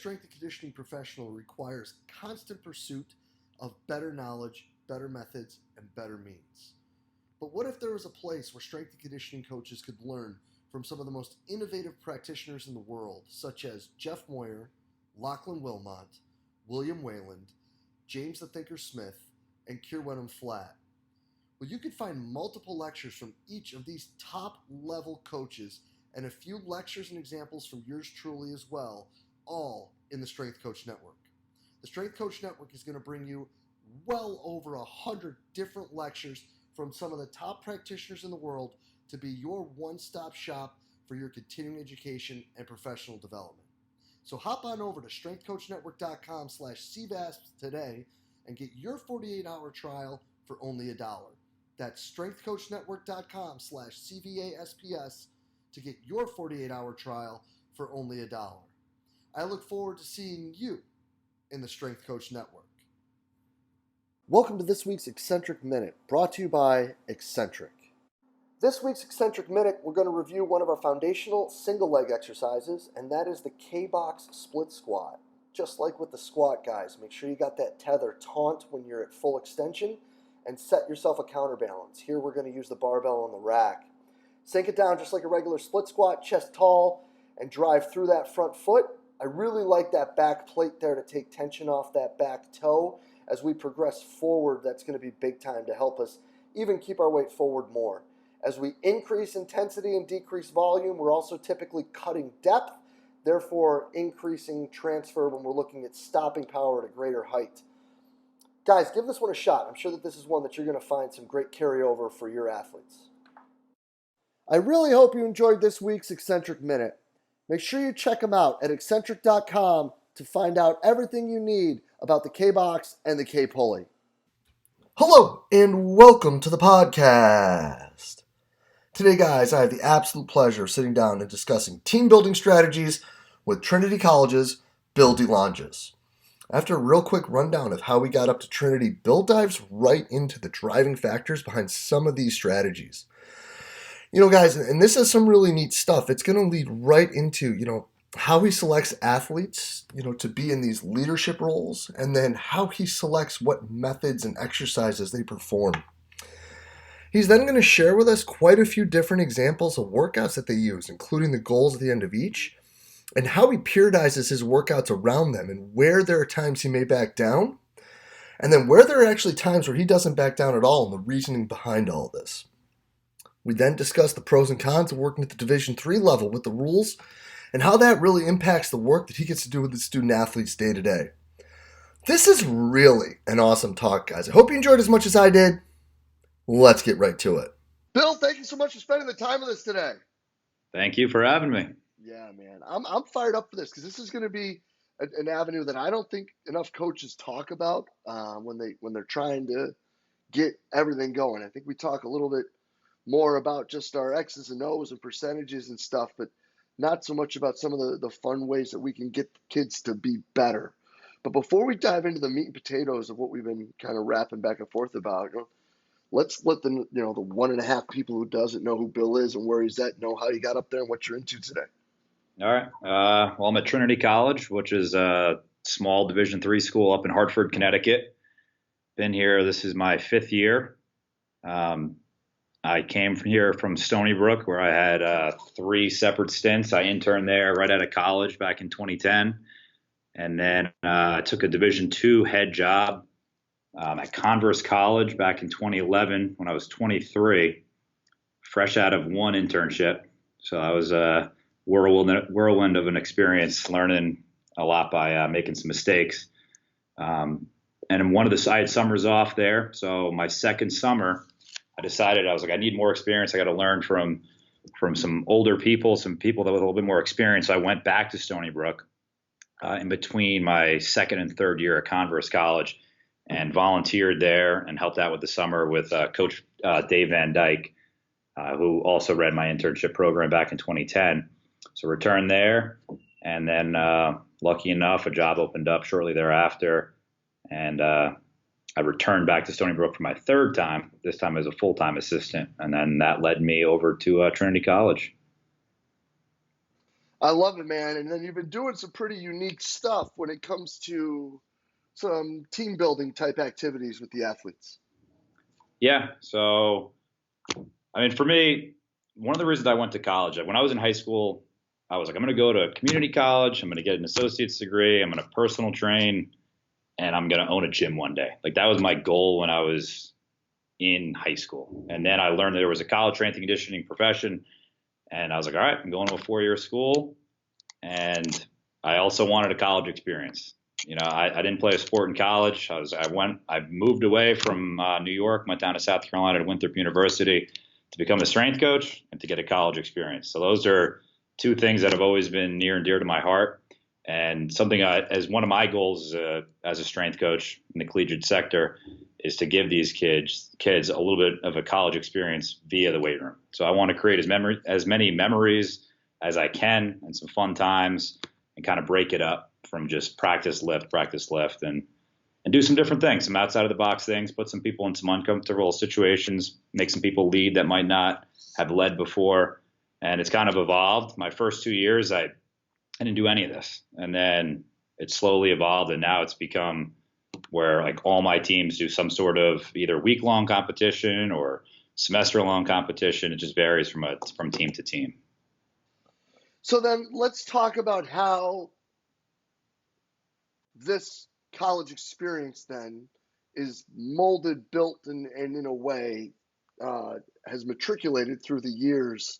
strength and conditioning professional requires constant pursuit of better knowledge, better methods, and better means. But what if there was a place where strength and conditioning coaches could learn from some of the most innovative practitioners in the world, such as Jeff Moyer, Lachlan Wilmot, William Wayland, James the Thinker Smith, and Keir Wenham Flatt? Well, you could find multiple lectures from each of these top-level coaches and a few lectures and examples from yours truly as well, all in the Strength Coach Network. The Strength Coach Network is going to bring you well over 100 different lectures from some of the top practitioners in the world to be your one-stop shop for your continuing education and professional development. So hop on over to strengthcoachnetwork.com/CVASP today and get your 48-hour trial for only $1. That's strengthcoachnetwork.com/CVASPS to get your 48-hour trial for only $1. I look forward to seeing you in the Strength Coach Network. Welcome to this week's Eccentric Minute, brought to you by Eccentric. This week's Eccentric Minute, we're going to review one of our foundational single leg exercises, and that is the K-box split squat. Just like with the squat, guys, make sure you got that tether taut when you're at full extension and set yourself a counterbalance. Here we're going to use the barbell on the rack. Sink it down just like a regular split squat, chest tall, and drive through that front foot. I really like that back plate there to take tension off that back toe. As we progress forward, that's going to be big time to help us even keep our weight forward more. As we increase intensity and decrease volume, we're also typically cutting depth, therefore increasing transfer when we're looking at stopping power at a greater height. Guys, give this one a shot. I'm sure that this is one that you're going to find some great carryover for your athletes. I really hope you enjoyed this week's Eccentric Minute. Make sure you check them out at eccentric.com to find out everything you need about the K-box and the K-pulley. Hello, and welcome to the podcast. Today, guys, I have the absolute pleasure of sitting down and discussing team building strategies with Trinity College's Bill DeLongis. After a real quick rundown of how we got up to Trinity, Bill dives right into the driving factors behind some of these strategies. You know, guys, and this is some really neat stuff. It's going to lead right into, how he selects athletes, to be in these leadership roles, and then how he selects what methods and exercises they perform. He's then going to share with us quite a few different examples of workouts that they use, including the goals at the end of each, and how he periodizes his workouts around them, and where there are times he may back down, and then where there are actually times where he doesn't back down at all, and the reasoning behind all of this. We then discuss the pros and cons of working at the Division III level with the rules, and how that really impacts the work that he gets to do with the student athletes day to day. This is really an awesome talk, guys. I hope you enjoyed as much as I did. Let's get right to it. Bill, thank you so much for spending the time with us today. Thank you for having me. Yeah, man. I'm fired up for this because this is going to be an avenue that I don't think enough coaches talk about when they're trying to get everything going. I think we talk a little bit more about just our X's and O's and percentages and stuff, but not so much about some of the fun ways that we can get kids to be better. But before we dive into the meat and potatoes of what we've been kind of rapping back and forth about, let's let the 1.5 people who doesn't know who Bill is and where he's at know how you got up there and what you're into today. All right. Well, I'm at Trinity College, which is a small Division III school up in Hartford, Connecticut. Been here. This is my 5th year. I came from here from Stony Brook, where I had 3 separate stints. I interned there right out of college back in 2010. And then I took a Division II head job at Converse College back in 2011 when I was 23, fresh out of one internship. So I was a whirlwind of an experience, learning a lot by making some mistakes. And in one of the I had summers off there. So my second summer, I decided, I was like, I need more experience. I got to learn from some older people, some people that with a little bit more experience. So I went back to Stony Brook in between my second and third year at Converse College and volunteered there and helped out with the summer with Coach Dave Van Dyke, who also read my internship program back in 2010. So returned there, and then lucky enough, a job opened up shortly thereafter, and I returned back to Stony Brook for my third time, this time as a full-time assistant, and then that led me over to Trinity College. I love it, man. And then you've been doing some pretty unique stuff when it comes to some team building type activities with the athletes. Yeah. So, I mean, for me, one of the reasons I went to college, when I was in high school, I was like, I'm going to go to a community college. I'm going to get an associate's degree. I'm going to personal train, and I'm going to own a gym one day. Like that was my goal when I was in high school. And then I learned that there was a college strength and conditioning profession. And I was like, all right, I'm going to a 4-year school. And I also wanted a college experience. I didn't play a sport in college. I moved away from New York, went down to South Carolina to Winthrop University to become a strength coach and to get a college experience. So those are two things that have always been near and dear to my heart. And something as one of my goals as a strength coach in the collegiate sector is to give these kids a little bit of a college experience via the weight room. So I want to create as many memories as I can and some fun times and kind of break it up from just practice, lift, and do some different things, some outside of the box things, put some people in some uncomfortable situations, make some people lead that might not have led before. And it's kind of evolved. My first 2 years, I didn't do any of this. And then it slowly evolved. And now it's become where like all my teams do some sort of either week-long competition or semester-long competition. It just varies from team to team. So then let's talk about how this college experience then is molded, built, and in a way has matriculated through the years,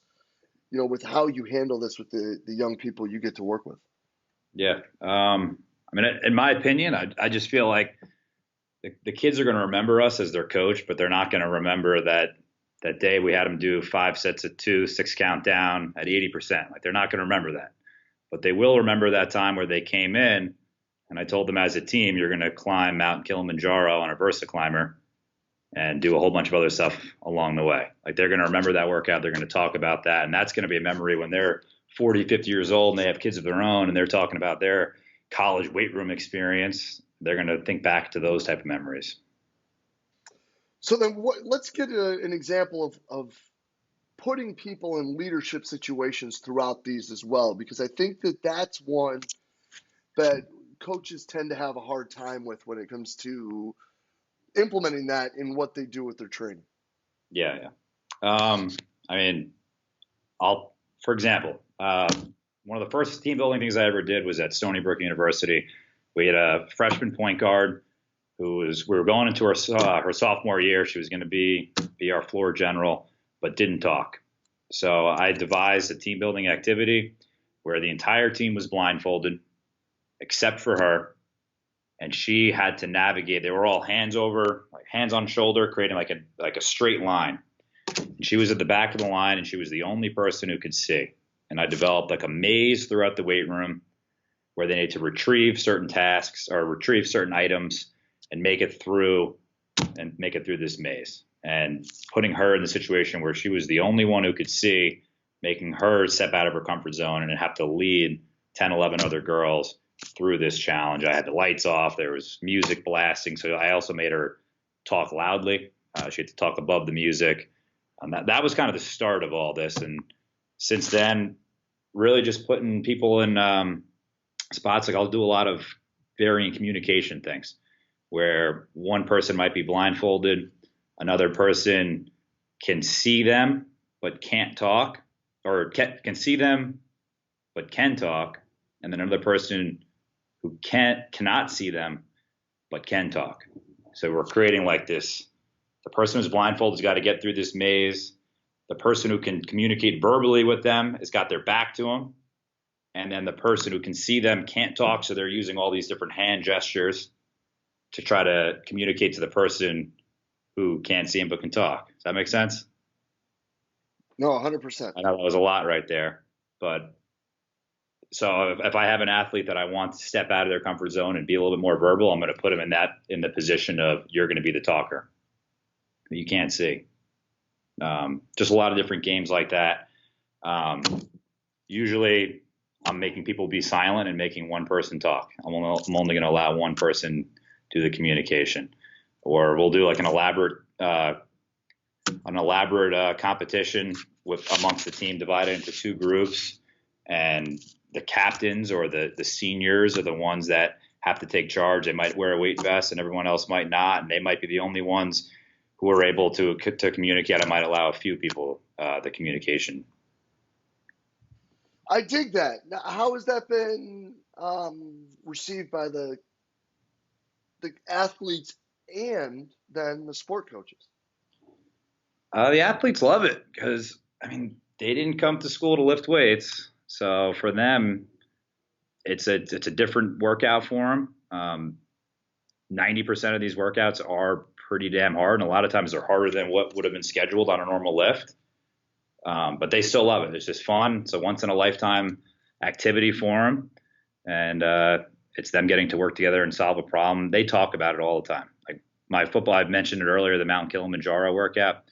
with how you handle this with the young people you get to work with. Yeah. I mean, in my opinion, I just feel like the kids are going to remember us as their coach, but they're not going to remember that day we had them do 5 sets of 2, 6 count down at 80%. Like they're not going to remember that, but they will remember that time where they came in and I told them as a team, you're going to climb Mount Kilimanjaro on a Versa climber and do a whole bunch of other stuff along the way. Like they're going to remember that workout. They're going to talk about that. And that's going to be a memory when they're 40, 50 years old and they have kids of their own and they're talking about their college weight room experience. They're going to think back to those type of memories. So then let's get an example of putting people in leadership situations throughout these as well, because I think that's one that coaches tend to have a hard time with when it comes to implementing that in what they do with their training. Yeah. I mean, for example, one of the first team building things I ever did was at Stony Brook University. We had a freshman point guard we were going into her sophomore year. She was going to be our floor general, but didn't talk. So I devised a team building activity where the entire team was blindfolded except for her. And she had to navigate. They were all hands over, like hands on shoulder, creating like a straight line. And she was at the back of the line and she was the only person who could see. And I developed like a maze throughout the weight room where they need to retrieve certain tasks or retrieve certain items and make it through this maze, and putting her in the situation where she was the only one who could see, making her step out of her comfort zone and have to lead 10, 11 other girls through this challenge. I had the lights off. There was music blasting. So I also made her talk loudly. She had to talk above the music. That was kind of the start of all this. And since then, really just putting people in spots. Like I'll do a lot of varying communication things where one person might be blindfolded, another person can see them but can't talk, or can see them but can talk, and then another person who cannot see them but can talk. So we're creating like this. The person who's blindfolded has got to get through this maze. The person who can communicate verbally with them has got their back to them. And then the person who can see them can't talk, so they're using all these different hand gestures to try to communicate to the person who can't see him but can talk. Does that make sense? No, 100%. I know that was a lot right there. But so if I have an athlete that I want to step out of their comfort zone and be a little bit more verbal, I'm going to put them in the position of you're going to be the talker. You can't see. Just a lot of different games like that. Usually I'm making people be silent and making one person talk. I'm only going to allow one person do the communication. Or we'll do like an elaborate competition amongst the team, divided into 2 groups. and the captains or the seniors are the ones that have to take charge. They might wear a weight vest and everyone else might not, and they might be the only ones who are able to communicate. I might allow a few people the communication. I dig that. Now, how has that been received by the athletes and then the sport coaches? The athletes love it because, I mean, they didn't come to school to lift weights. So for them, it's a different workout for them. 90% of these workouts are pretty damn hard, and a lot of times they're harder than what would have been scheduled on a normal lift. But they still love it. It's just fun. It's a once in a lifetime activity for them, and it's them getting to work together and solve a problem. They talk about it all the time. Like my football, I mentioned it earlier, the Mount Kilimanjaro workout.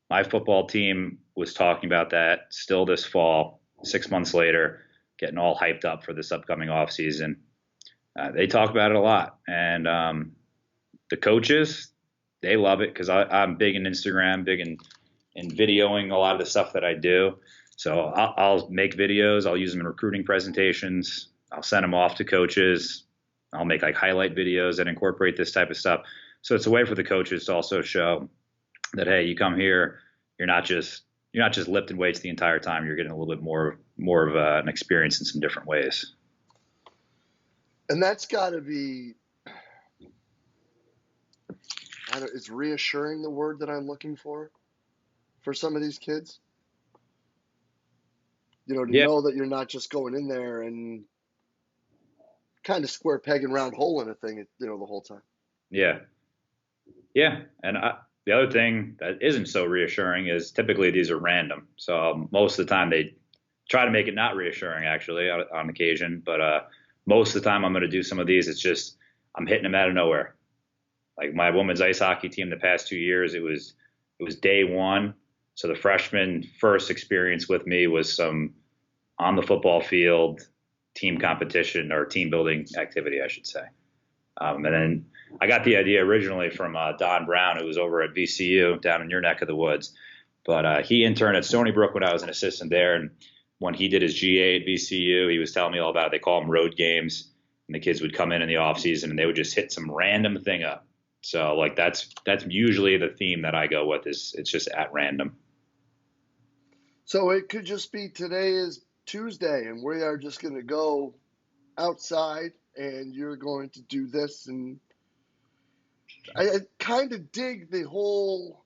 My football team was talking about that still this fall, 6 months later, getting all hyped up for this upcoming off season. They talk about it a lot, and the coaches, they love it because I'm big in Instagram, big in videoing a lot of the stuff that I do. So I'll make videos. I'll use them in recruiting presentations. I'll send them off to coaches. I'll make like highlight videos that incorporate this type of stuff. So it's a way for the coaches to also show that, hey, you come here, you're not just lifting weights the entire time. You're getting a little bit more of an experience in some different ways. And that's got to be, is reassuring the word that I'm looking for some of these kids? You know, to Yeah. know that you're not just going in there and kind of square peg and round hole in a thing, you know, the whole time. Yeah. Yeah. And the other thing that isn't so reassuring is typically these are random. So most of the time they try to make it not reassuring, actually, on occasion. But most of the time I'm going to do some of these. It's just I'm hitting them out of nowhere. Like my women's ice hockey team the past 2 years, it was day one. So the freshman first experience with me was some on the football field team competition or team building activity, I should say. And then I got the idea originally from Don Brown, who was over at VCU down in your neck of the woods. But he interned at Stony Brook when I was an assistant there. And when he did his GA at VCU, he was telling me all about it. They call them road games. And the kids would come in the off season and they would just hit some random thing up. So like that's usually the theme that I go with is it's just at random. So it could just be today is Tuesday and we are just going to go outside and you're going to do this. And I kind of dig the whole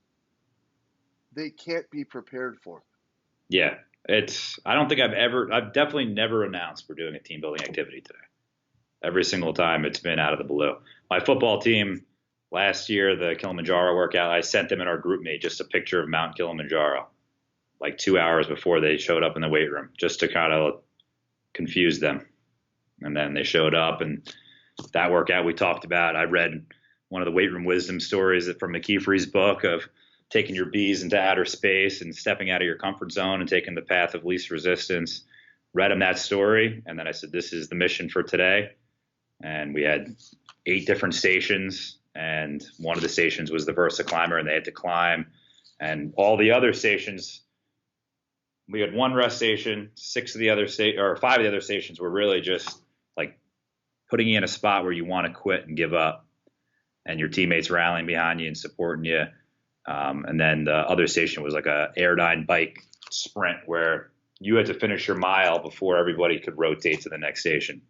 they can't be prepared for. Yeah, I don't think I've definitely never announced we're doing a team building activity today. Every single time it's been out of the blue. My football team last year, the Kilimanjaro workout, I sent them in our group mate just a picture of Mount Kilimanjaro, like 2 hours before they showed up in the weight room, just to kind of confuse them. And then they showed up, and that workout we talked about, I read one of the weight room wisdom stories from McKeefery's book of taking your bees into outer space and stepping out of your comfort zone and taking the path of least resistance. Read him that story, and then I said, this is the mission for today. And we had 8 different stations, and one of the stations was the Versa Climber, and they had to climb. And all the other stations, we had one rest station. 5 of the other stations were really just like putting you in a spot where you want to quit and give up, and your teammates rallying behind you and supporting you. And then the other station was like a Airdyne bike sprint where you had to finish your mile before everybody could rotate to the next station.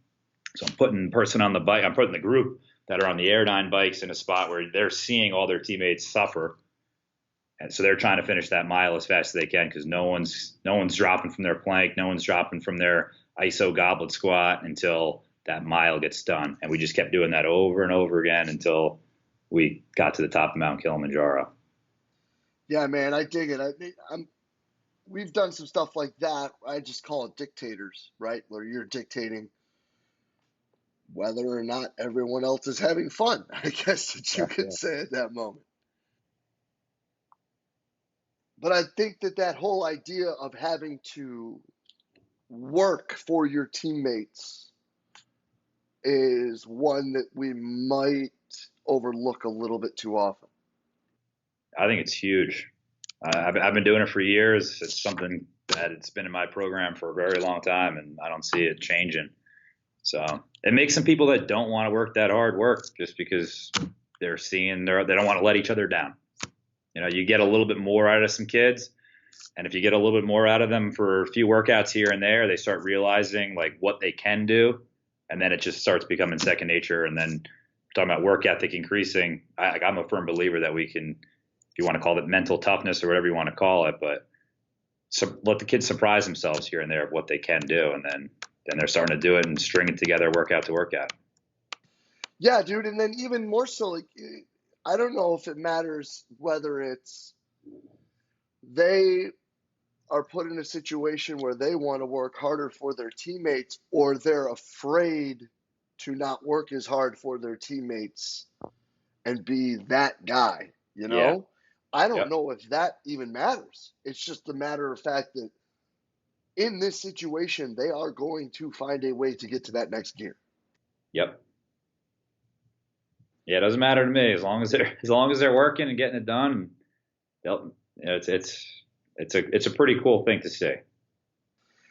So I'm putting the person on the bike, I'm putting the group that are on the Airdyne bikes in a spot where they're seeing all their teammates suffer. And so they're trying to finish that mile as fast as they can because no one's dropping from their plank, no one's dropping from their ISO goblet squat until that mile gets done. And we just kept doing that over and over again until we got to the top of Mount Kilimanjaro. Yeah, man, I dig it. We've done some stuff like that. I just call it dictators, right? Where you're dictating whether or not everyone else is having fun, I guess that you could say at that moment. But I think that whole idea of having to work for your teammates is one that we might overlook a little bit too often. I think it's huge. I've been doing it for years. It's something said, it's been in my program for a very long time, and I don't see it changing. So it makes some people that don't want to work that hard work just because they're seeing they don't want to let each other down. You get a little bit more out of some kids, and if you get a little bit more out of them for a few workouts here and there, they start realizing like what they can do, and then it just starts becoming second nature. And then talking about work ethic increasing, I'm a firm believer that we can, if you want to call it mental toughness or whatever you want to call it, but let the kids surprise themselves here and there of what they can do, and then they're starting to do it and string it together workout to workout. Yeah, dude, and then even more so, like, I don't know if it matters whether it's they are put in a situation where they want to work harder for their teammates or they're afraid to not work as hard for their teammates and be that guy, Yeah. I don't Yep. know if that even matters. It's just a matter of fact that in this situation, they are going to find a way to get to that next gear. Yep. Yeah, it doesn't matter to me as long as they're working and getting it done. It's a pretty cool thing to see.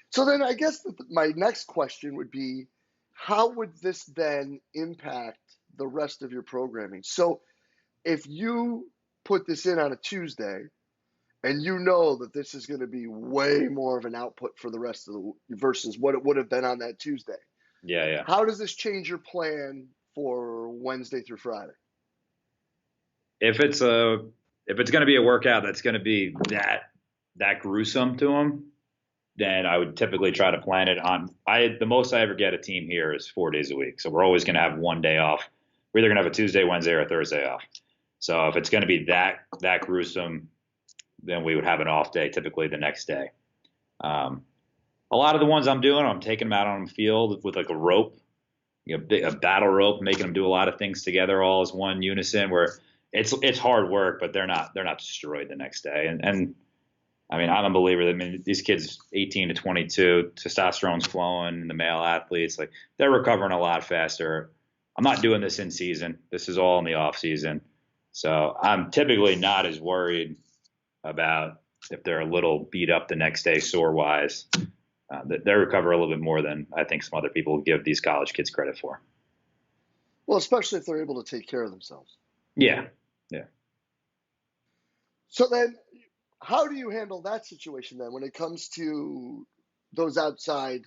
So then I guess my next question would be, how would this then impact the rest of your programming? So if you put this in on a Tuesday and you know that this is going to be way more of an output for the rest of the versus what it would have been on that Tuesday. Yeah. How does this change your plan for Wednesday through Friday? If it's going to be a workout that's going to be that gruesome to them, then I would typically try to plan it on. The most I ever get a team here is 4 days a week, so we're always going to have one day off. We're either going to have a Tuesday, Wednesday, or a Thursday off. So if it's going to be that gruesome, then we would have an off day, typically the next day. A lot of the ones I'm doing, I'm taking them out on the field with like a rope, a battle rope, making them do a lot of things together all as one unison. Where it's hard work, but they're not destroyed the next day. And I mean, I'm a believer that these kids 18 to 22, testosterone's flowing, and the male athletes, like, they're recovering a lot faster. I'm not doing this in season. This is all in the off season. So I'm typically not as worried about if they're a little beat up the next day sore wise. They recover a little bit more than I think some other people give these college kids credit for. Well, especially if they're able to take care of themselves. Yeah. So then, how do you handle that situation then when it comes to those outside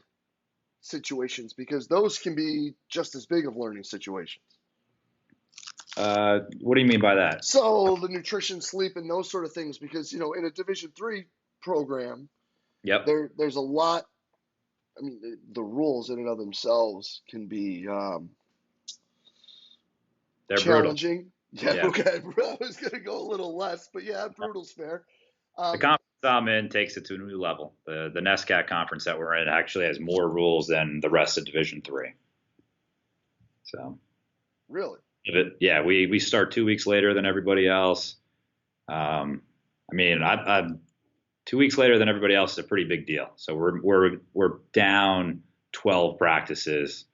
situations? Because those can be just as big of learning situations. What do you mean by that? So the nutrition, sleep, and those sort of things. Because in a Division III program, Yep. there's a lot. I mean, the rules in and of themselves can be They're challenging. Brutal. Yeah, okay. I was going to go a little less, but yeah, brutal's fair. The conference I'm in takes it to a new level. The NESCAC conference that we're in actually has more rules than the rest of Division III. So. Really? Yeah, we start 2 weeks later than everybody else. I 2 weeks later than everybody else is a pretty big deal. So we're down 12 practices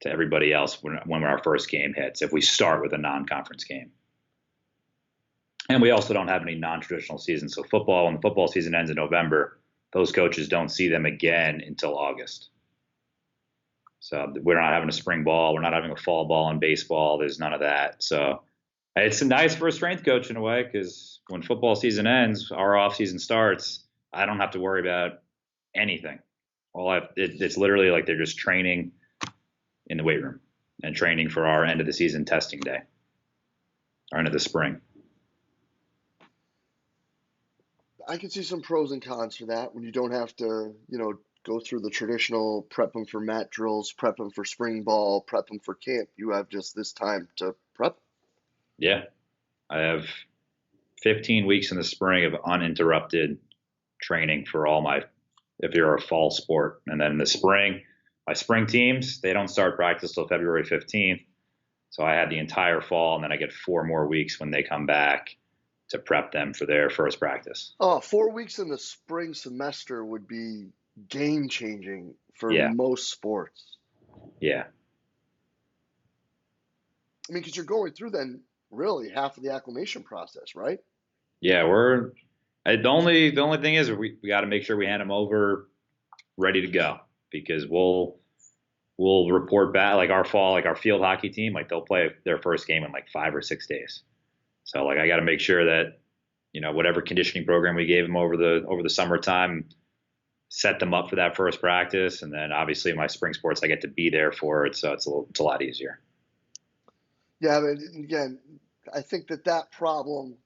to everybody else when our first game hits, if we start with a non-conference game. And we also don't have any non-traditional seasons. So when the football season ends in November, those coaches don't see them again until August. So we're not having a spring ball. We're not having a fall ball in baseball. There's none of that. So it's nice for a strength coach in a way, because when football season ends, our off season starts, I don't have to worry about anything. It's literally like they're just training in the weight room and training for our end of the season testing day, or end of the spring. I can see some pros and cons for that when you don't have to, go through the traditional prep them for mat drills, prep them for spring ball, prep them for camp. You have just this time to prep. Yeah. I have 15 weeks in the spring of uninterrupted training for if you're a fall sport. And then in the spring, my spring teams, they don't start practice till February 15th. So I had the entire fall, and then I get 4 more weeks when they come back to prep them for their first practice. Oh, 4 weeks in the spring semester would be game changing for most sports. Yeah. I mean, because you're going through then really half of the acclimation process, right? Yeah, we're The only thing is we got to make sure we hand them over ready to go because we'll report back like our field hockey team, like they'll play their first game in like 5 or 6 days. So like I got to make sure that whatever conditioning program we gave them over the summertime, set them up for that first practice, and then obviously my spring sports I get to be there for it, so it's a lot easier. Yeah, but again, I think that problem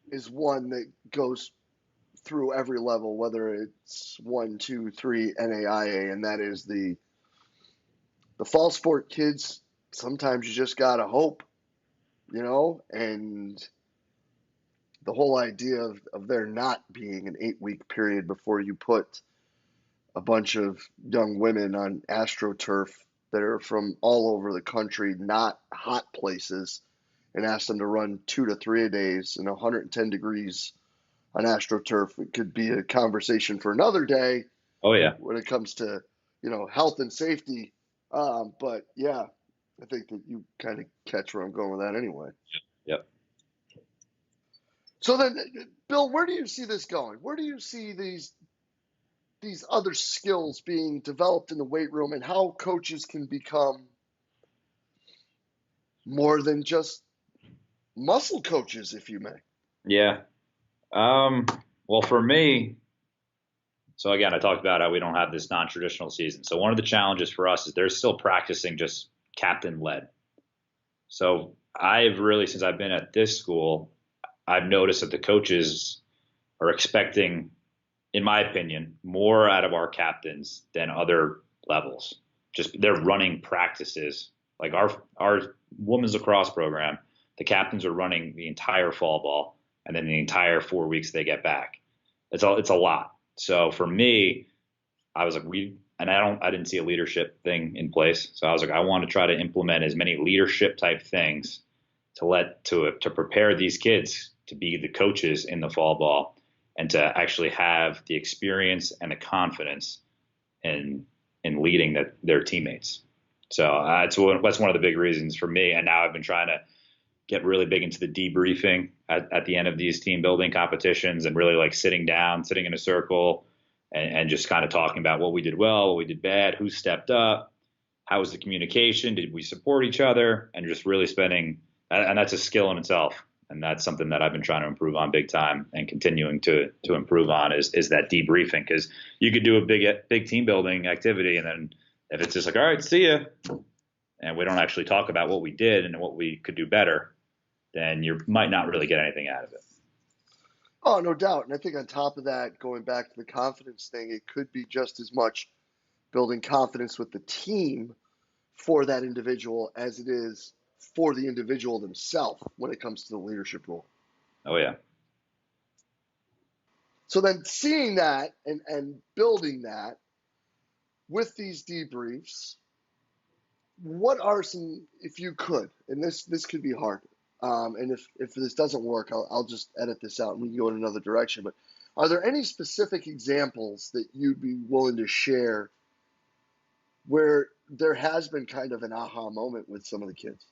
is one that goes through every level, whether it's 1, 2, 3 NAIA, and that is the fall sport kids. Sometimes you just gotta hope, and the whole idea of there not being an 8-week period before you put a bunch of young women on AstroTurf that are from all over the country, not hot places, and ask them to run 2 to 3 days in 110 degrees on AstroTurf. It could be a conversation for another day. Oh yeah. When it comes to health and safety, but yeah, I think that you kind of catch where I'm going with that anyway. Yep. So then, Bill, where do you see this going? Where do you see these other skills being developed in the weight room, and how coaches can become more than just muscle coaches, if you may? Yeah. Well, for me, so again, I talked about how we don't have this non-traditional season. So one of the challenges for us is they're still practicing just captain led. So I've really, since I've been at this school, I've noticed that the coaches are expecting, in my opinion, more out of our captains than other levels. Just they're running practices like our women's lacrosse program. The captains are running the entire fall ball, and then the entire 4 weeks they get back. It's a lot. So for me, I was like, I didn't see a leadership thing in place. So I was like, I want to try to implement as many leadership type things to prepare these kids to be the coaches in the fall ball and to actually have the experience and the confidence in leading their teammates. So that's one of the big reasons for me. And now I've been trying to get really big into the debriefing at the end of these team building competitions and really like sitting in a circle and just kind of talking about what we did well, what we did bad, who stepped up, how was the communication, did we support each other, and just really spending, and that's a skill in itself. And that's something that I've been trying to improve on big time and continuing to improve on is that debriefing, because you could do a big team building activity, and then if it's just like, all right, see ya, and we don't actually talk about what we did and what we could do better, then you might not really get anything out of it. Oh, no doubt. And I think on top of that, going back to the confidence thing, it could be just as much building confidence with the team for that individual as it is for the individual themselves when it comes to the leadership role. Oh, yeah. So then seeing that and building that with these debriefs, what are some, if you could, and this could be hard, and if this doesn't work, I'll just edit this out and we can go in another direction, but are there any specific examples that you'd be willing to share where there has been kind of an aha moment with some of the kids?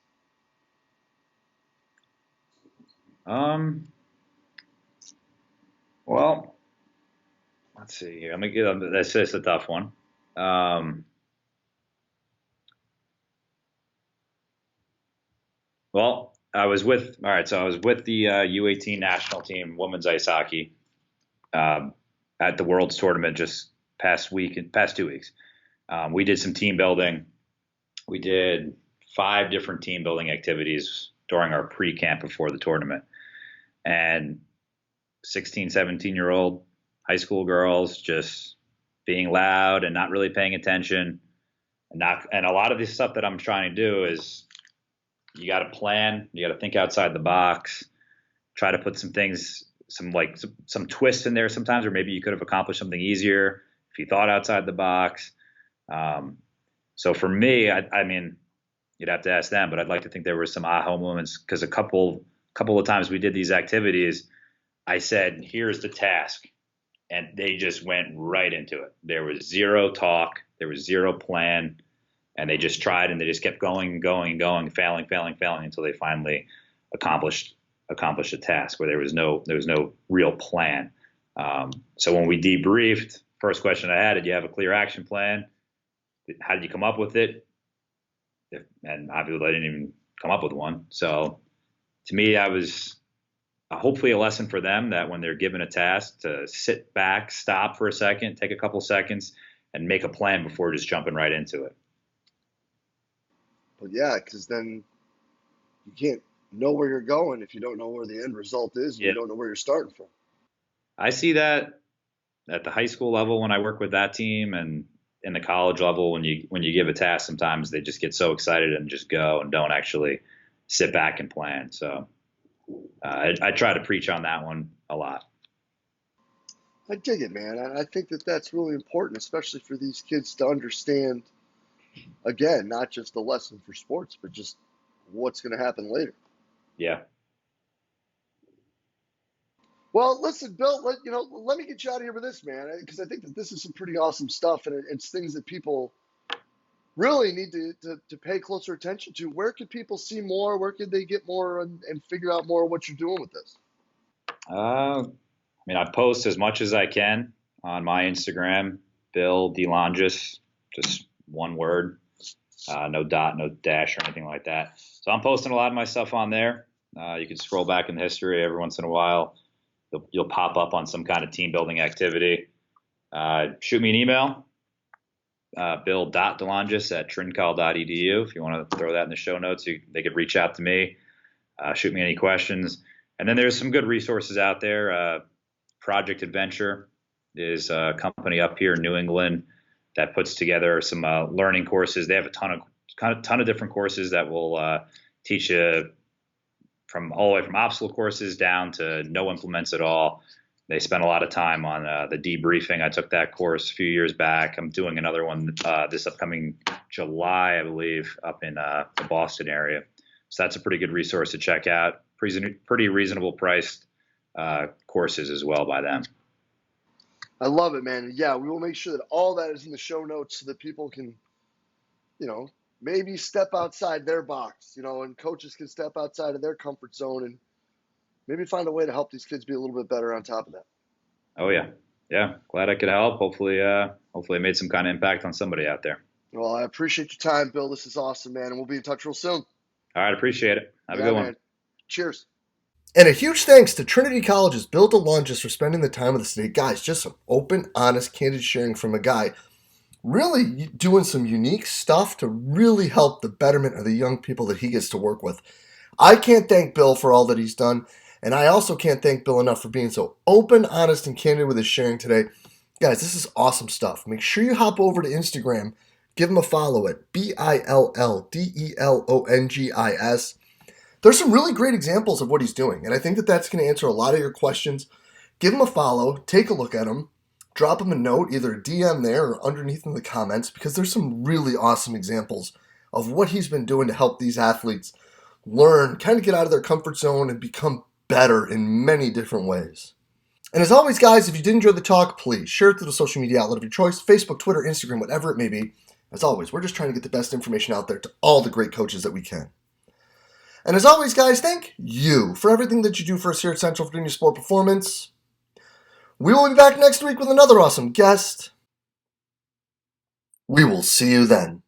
Well, let's see here. That's just a tough one. Well, I was with the U18 national team, women's ice hockey, at the World's Tournament just past 2 weeks. We did some team building. We did 5 different team building activities during our pre-camp before the tournament. And 16, 17-year-old high school girls just being loud and not really paying attention. And a lot of this stuff that I'm trying to do is you got to plan, you got to think outside the box, try to put some things, some twists in there sometimes, or maybe you could have accomplished something easier if you thought outside the box. So for me, I mean, you'd have to ask them, but I'd like to think there were some aha moments because a couple of times we did these activities, I said, here's the task. And they just went right into it. There was zero talk. There was zero plan. And they just tried and they just kept going, failing until they finally accomplished accomplish a task where there was no real plan. So when we debriefed, first question I had, did you have a clear action plan? How did you come up with it? And obviously I didn't even come up with one. So to me, that was hopefully a lesson for them, that when they're given a task, to sit back, stop for a second, take a couple seconds, and make a plan before just jumping right into it. But yeah, because then you can't know where you're going if you don't know where the end result is and Yeah. you don't know where you're starting from. I see that at the high school level when I work with that team, and in the college level when you give a task, sometimes they just get so excited and just go and don't actually sit back and plan. So I try to preach on that one a lot. I dig it, man. I think that that's really important, especially for these kids to understand, again, not just the lesson for sports, but just what's going to happen later. Yeah. Well, listen, Bill, let me get you out of here with this, man, because I think that this is some pretty awesome stuff, and it's things that people really need to pay closer attention to. Where could people see more? Where could they get more and figure out more of what you're doing with this? I mean, I post as much as I can on my Instagram, Bill DeLongis, just one word, no dot, no dash or anything like that. So I'm posting a lot of my stuff on there. You can scroll back in history every once in a while. You'll pop up on some kind of team building activity. Shoot me an email, bill.delongis@trincol.edu. If you want to throw that in the show notes, they could reach out to me, shoot me any questions. And then there's some good resources out there. Project Adventure is a company up here in New England that puts together some learning courses. They have a ton of different courses that will teach you from all the way from obstacle courses down to no implements at all. They spend a lot of time on the debriefing. I took that course a few years back. I'm doing another one this upcoming July, I believe, up in the Boston area. So that's a pretty good resource to check out. Pretty reasonable priced courses as well by them. I love it, man. Yeah, we will make sure that all that is in the show notes so that people can, maybe step outside their box, and coaches can step outside of their comfort zone and maybe find a way to help these kids be a little bit better on top of that. Oh yeah. Yeah. Glad I could help. Hopefully I made some kind of impact on somebody out there. Well, I appreciate your time, Bill. This is awesome, man. And we'll be in touch real soon. All right. Appreciate it. Have a good one. Cheers. And a huge thanks to Trinity College's Bill DeLongis for spending the time with us today. Guys, just some open, honest, candid sharing from a guy really doing some unique stuff to really help the betterment of the young people that he gets to work with. I can't thank Bill for all that he's done, and I also can't thank Bill enough for being so open, honest, and candid with his sharing today. Guys, this is awesome stuff. Make sure you hop over to Instagram, give him a follow at BILLDELONGIS. There's some really great examples of what he's doing, and I think that that's going to answer a lot of your questions. Give him a follow, take a look at him, drop him a note, either a DM there or underneath in the comments, because there's some really awesome examples of what he's been doing to help these athletes learn, kind of get out of their comfort zone and become better in many different ways. And as always, guys, if you did enjoy the talk, please share it to the social media outlet of your choice, Facebook, Twitter, Instagram, whatever it may be. As always, we're just trying to get the best information out there to all the great coaches that we can. And as always, guys, thank you for everything that you do for us here at Central Virginia Sport Performance. We will be back next week with another awesome guest. We will see you then.